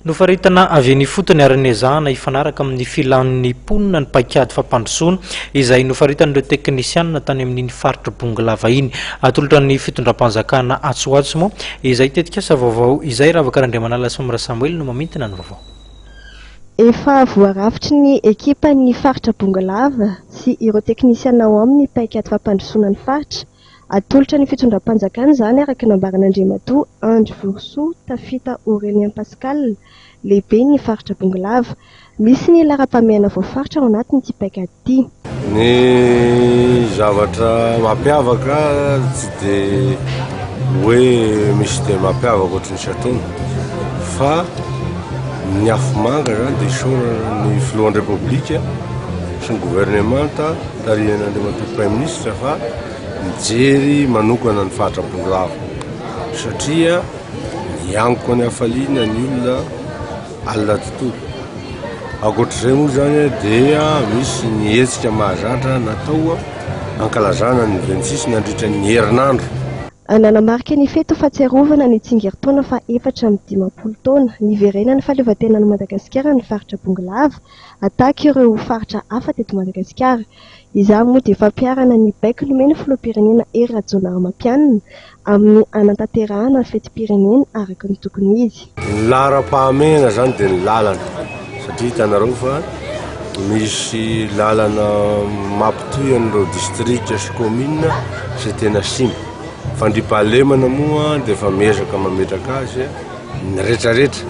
nofaritana avy ny fotony aranezahana ifanaraka amin'ny filan'ny ponina ny paikady fampandrosoana izay nofaritan'ireo teknisianina tany amin'iny faritra Bongalava iny atolotra ny fitondram-panjakana Atsoatso moa izay tetika asa vaovao izay Ravakarandramanala Somra Samuel no mamintina ny vaovao. Efa voarafitry ny ekipa ny faritra Bongalava sy ireo teknisianina ao amin'ny paikady fampandrosoana ny faritra atolotra ny fitondram-panjakana izany araka nambaran'Andriamatoa Andry Vorsoa tafita Aurélien Pascal lehibe ny faritra Bongalava. Misy ny lara-pameana voafaritra ao anatin'ity paikady ity. Ny zavatra mampiavaka tsy dia hoe misy dia mampiavaka ohatran'ny satoana fa ny afomanga zany dia isaorana ny filohan'ny repoblika sy ny gouvernemanta tarihan'Andriamatoa Prime Ministre fa mijery manokana ny faritra Bongalava satria miangoka ny hafaliana ny olona alina tontolo. Ankoatr'izay moa zany dia misy ny hetsika mahazatra natao ankalazana ny 26 nandritra ny herinandro. Nanamarika ny fety fahatsiarovana ny tsingeritaona fa 450 taona niverenana ny fahaleovantenan'i Madagasikara ny faritra Bongalava ataka ireo faritra hafa teto Madagasikara. Izany moa dia fampiarana ny baiko nomeny filoham-pirenena Hery Rajaonarimampianina amin'ny anantanterahana fetim-pirenena araka ny tokony izy. Ny lara-pahamehana zany dia ny lalana satria hitanareo fa misy lalana mampitohy an'ireo distrikta sy commune izay tena simba. Fandriampahalemana moa dia efa miezaka mametraka azy ny rehetrarehetra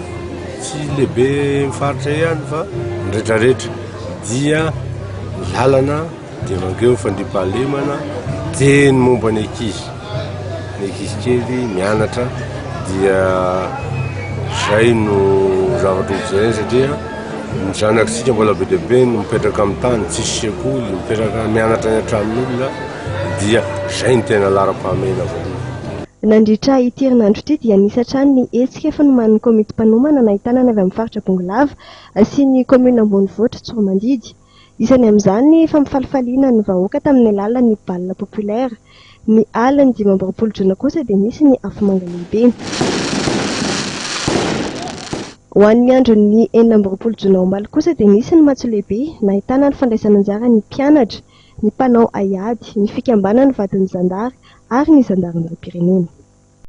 tsy lehibe mifaritra ihany fa ny rehetrarehetra dia lalana dia mangeo fandriampahalemana teny momba ny ankizy kely mianatra dia zay no zavatra ohatr'izay satria ny zanakitsika mbola be dia be no mipetraka amin'ny tany tsisy sekoly mipetraka mianatra ny an-tranon'olona dia zay ny tena lara-pahamehana voalohany. Nandritra ity herinandro ity dia nisatrany ny hetsika efa noman'ny komity mpanomana nahitana avy amin'ny faritra Bongalava sy ny komina Ambonivohitra Tsoamandidy. Isany amin'izany ny fampifalifaliana ny vahoaka tamin'ny alalan'ny baolina populaire. Ny aliny 20 jona kosa dia misy ny afomanga lehibe. Ho an'ny andron'ny 19 jona omaly kosa dia misy ny matso lehibe nahitana ny fandraisana anjara ny mpianatra, ny mpanao aiady, ny fikambanana vadin'ny zandary ary ny zandarin'ireo pirenena.